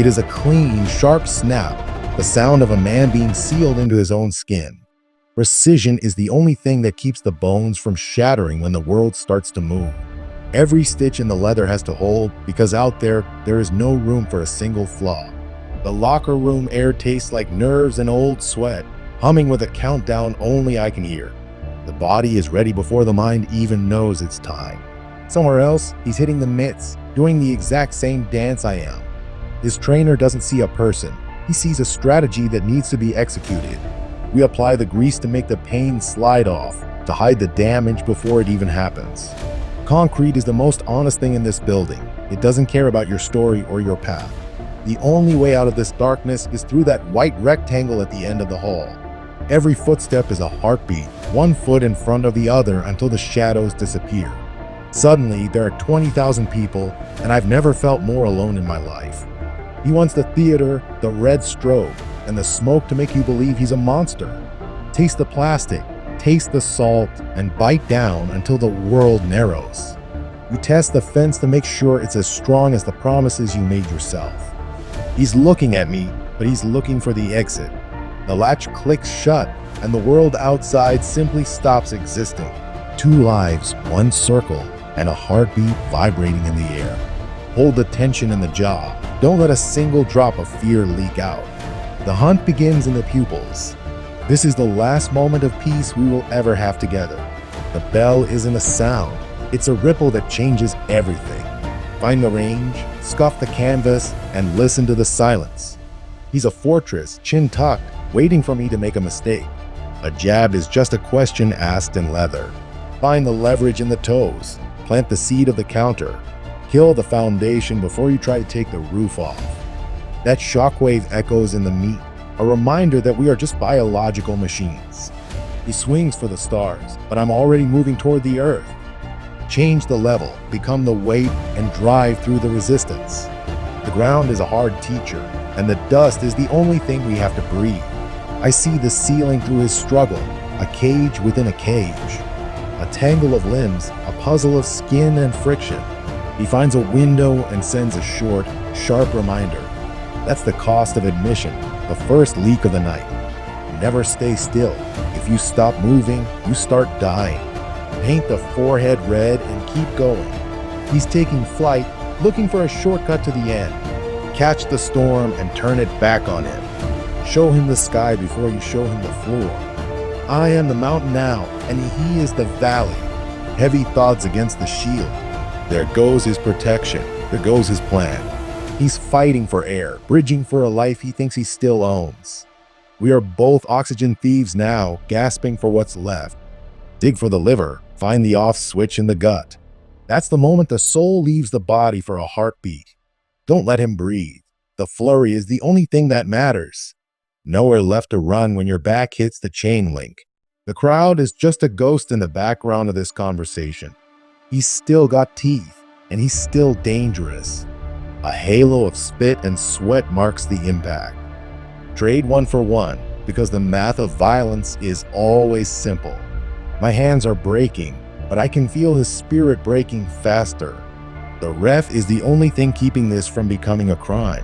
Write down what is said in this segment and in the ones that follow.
It is a clean, sharp snap, the sound of a man being sealed into his own skin. Precision is the only thing that keeps the bones from shattering when the world starts to move. Every stitch in the leather has to hold because out there is no room for a single flaw. The locker room air tastes like nerves and old sweat, humming with a countdown only I can hear. The body is ready before the mind even knows it's time. Somewhere else, he's hitting the mitts, doing the exact same dance I am. His trainer doesn't see a person. He sees a strategy that needs to be executed. We apply the grease to make the pain slide off, to hide the damage before it even happens. Concrete is the most honest thing in this building. It doesn't care about your story or your path. The only way out of this darkness is through that white rectangle at the end of the hall. Every footstep is a heartbeat, one foot in front of the other until the shadows disappear. Suddenly, there are 20,000 people, and I've never felt more alone in my life. He wants the theater, the red strobe, and the smoke to make you believe he's a monster. Taste the plastic, taste the salt, and bite down until the world narrows. You test the fence to make sure it's as strong as the promises you made yourself. He's looking at me, but he's looking for the exit. The latch clicks shut, and the world outside simply stops existing. 2 lives, 1 circle, and a heartbeat vibrating in the air. Hold the tension in the jaw. Don't let a single drop of fear leak out. The hunt begins in the pupils. This is the last moment of peace we will ever have together. The bell isn't a sound. It's a ripple that changes everything. Find the range, scuff the canvas, and listen to the silence. He's a fortress, chin tucked, waiting for me to make a mistake. A jab is just a question asked in leather. Find the leverage in the toes. Plant the seed of the counter. Kill the foundation before you try to take the roof off. That shockwave echoes in the meat, a reminder that we are just biological machines. He swings for the stars, but I'm already moving toward the earth. Change the level, become the weight, and drive through the resistance. The ground is a hard teacher, and the dust is the only thing we have to breathe. I see the ceiling through his struggle, a cage within a cage. A tangle of limbs, a puzzle of skin and friction. He finds a window and sends a short, sharp reminder. That's the cost of admission, the first leak of the night. Never stay still. If you stop moving, you start dying. Paint the forehead red and keep going. He's taking flight, looking for a shortcut to the end. Catch the storm and turn it back on him. Show him the sky before you show him the floor. I am the mountain now, and he is the valley. Heavy thoughts against the shield. There goes his protection. There goes his plan. He's fighting for air, bridging for a life he thinks he still owns. We are both oxygen thieves now, gasping for what's left. Dig for the liver, find the off switch in the gut. That's the moment the soul leaves the body for a heartbeat. Don't let him breathe. The flurry is the only thing that matters. Nowhere left to run when your back hits the chain link. The crowd is just a ghost in the background of this conversation. He's still got teeth, and he's still dangerous. A halo of spit and sweat marks the impact. Trade 1 for 1, because the math of violence is always simple. My hands are breaking, but I can feel his spirit breaking faster. The ref is the only thing keeping this from becoming a crime.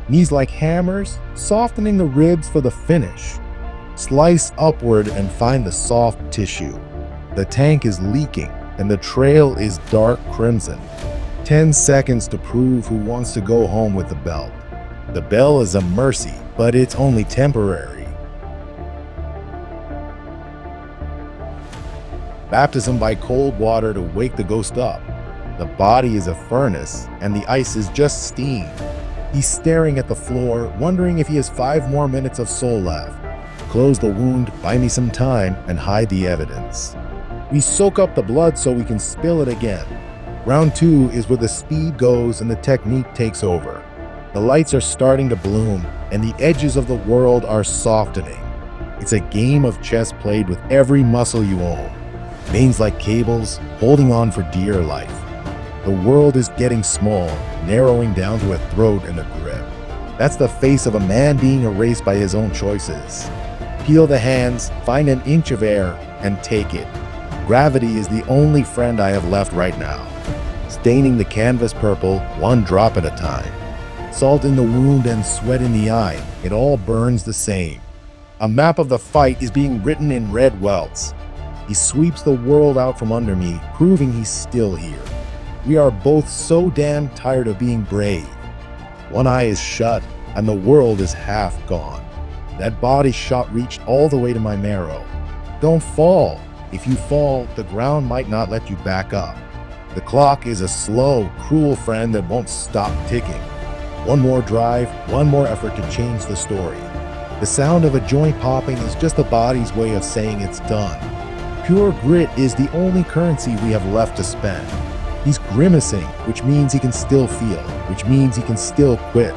Knees like hammers, softening the ribs for the finish. Slice upward and find the soft tissue. The tank is leaking, and the trail is dark crimson. 10 seconds to prove who wants to go home with the belt. The bell is a mercy, but it's only temporary. Baptism by cold water to wake the ghost up. The body is a furnace, and the ice is just steam. He's staring at the floor, wondering if he has 5 more minutes of soul left. Close the wound, buy me some time, and hide the evidence. We soak up the blood so we can spill it again. Round 2 is where the speed goes and the technique takes over. The lights are starting to bloom, and the edges of the world are softening. It's a game of chess played with every muscle you own. Veins like cables, holding on for dear life. The world is getting small, narrowing down to a throat and a grip. That's the face of a man being erased by his own choices. Peel the hands, find an inch of air, and take it. Gravity is the only friend I have left right now. Staining the canvas purple, 1 drop at a time. Salt in the wound and sweat in the eye, it all burns the same. A map of the fight is being written in red welts. He sweeps the world out from under me, proving he's still here. We are both so damn tired of being brave. One eye is shut, and the world is half gone. That body shot reached all the way to my marrow. Don't fall. If you fall, the ground might not let you back up. The clock is a slow, cruel friend that won't stop ticking. One more drive, one more effort to change the story. The sound of a joint popping is just the body's way of saying it's done. Pure grit is the only currency we have left to spend. He's grimacing, which means he can still feel, which means he can still quit.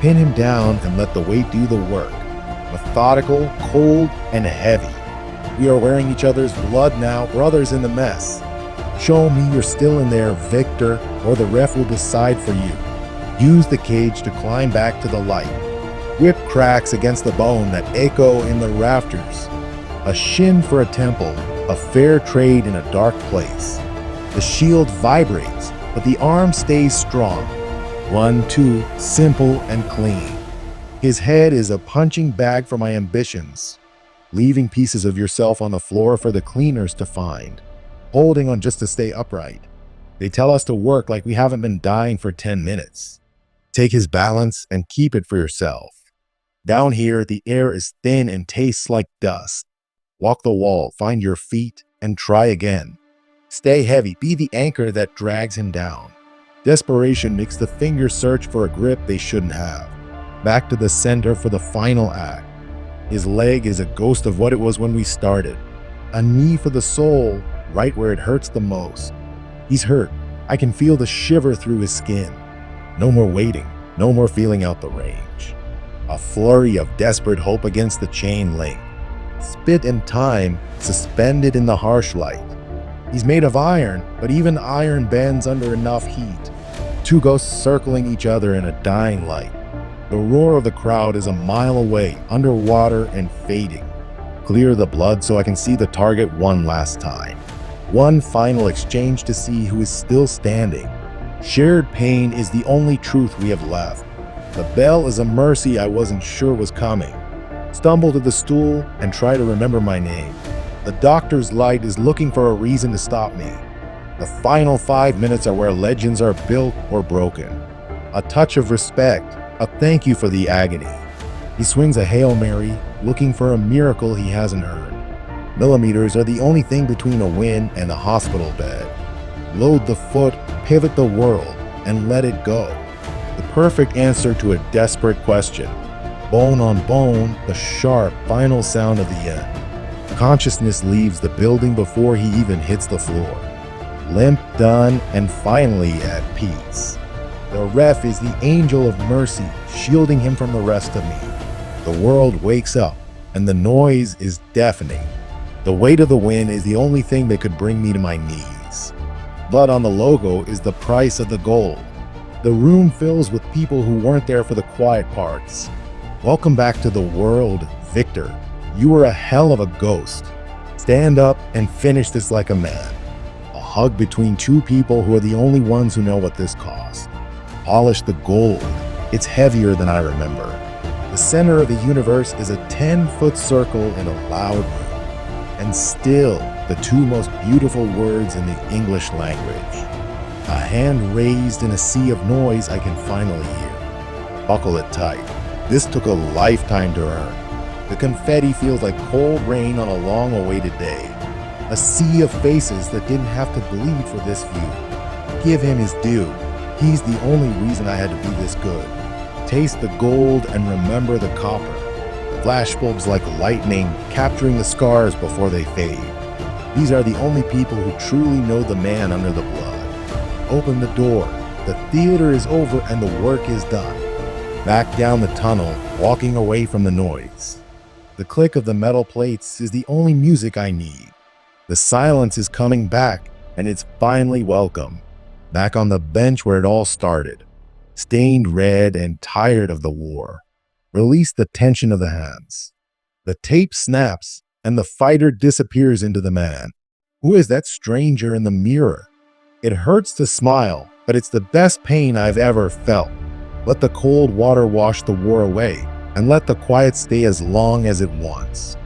Pin him down and let the weight do the work. Methodical, cold, and heavy. We are wearing each other's blood now, brothers in the mess. Show me you're still in there, Viktor, or the ref will decide for you. Use the cage to climb back to the light. Whip cracks against the bone that echo in the rafters. A shin for a temple, a fair trade in a dark place. The shield vibrates, but the arm stays strong. 1, 2, simple and clean. His head is a punching bag for my ambitions, leaving pieces of yourself on the floor for the cleaners to find, holding on just to stay upright. They tell us to work like we haven't been dying for 10 minutes. Take his balance and keep it for yourself. Down here, the air is thin and tastes like dust. Walk the wall, find your feet, and try again. Stay heavy, be the anchor that drags him down. Desperation makes the fingers search for a grip they shouldn't have. Back to the center for the final act. His leg is a ghost of what it was when we started. A knee for the soul, right where it hurts the most. He's hurt. I can feel the shiver through his skin. No more waiting, no more feeling out the range. A flurry of desperate hope against the chain link. Spit and time suspended in the harsh light. He's made of iron, but even iron bends under enough heat. Two ghosts circling each other in a dying light. The roar of the crowd is a mile away, underwater and fading. Clear the blood so I can see the target one last time. One final exchange to see who is still standing. Shared pain is the only truth we have left. The bell is a mercy I wasn't sure was coming. Stumble to the stool and try to remember my name. The doctor's light is looking for a reason to stop me. The final 5 minutes are where legends are built or broken. A touch of respect, a thank you for the agony. He swings a Hail Mary, looking for a miracle he hasn't earned. Millimeters are the only thing between a win and a hospital bed. Load the foot, pivot the world, and let it go. The perfect answer to a desperate question. Bone on bone, the sharp, final sound of the end. Consciousness leaves the building before he even hits the floor. Limp, done, and finally at peace. The ref is the angel of mercy, shielding him from the rest of me. The world wakes up, and the noise is deafening. The weight of the win is the only thing that could bring me to my knees. Blood on the logo is the price of the gold. The room fills with people who weren't there for the quiet parts. Welcome back to the world, Viktor. You were a hell of a ghost. Stand up and finish this like a man. A hug between two people who are the only ones who know what this cost. Polish the gold. It's heavier than I remember. The center of the universe is a 10-foot circle in a loud room. And still, the two most beautiful words in the English language. A hand raised in a sea of noise I can finally hear. Buckle it tight. This took a lifetime to earn. The confetti feels like cold rain on a long-awaited day. A sea of faces that didn't have to bleed for this view. Give him his due. He's the only reason I had to be this good. Taste the gold and remember the copper. Flashbulbs like lightning, capturing the scars before they fade. These are the only people who truly know the man under the blood. Open the door. The theater is over and the work is done. Back down the tunnel, walking away from the noise. The click of the metal plates is the only music I need. The silence is coming back, and it's finally welcome. Back on the bench where it all started. Stained red and tired of the war. Release the tension of the hands. The tape snaps, and the fighter disappears into the man. Who is that stranger in the mirror? It hurts to smile, but it's the best pain I've ever felt. Let the cold water wash the war away, and let the quiet stay as long as it wants.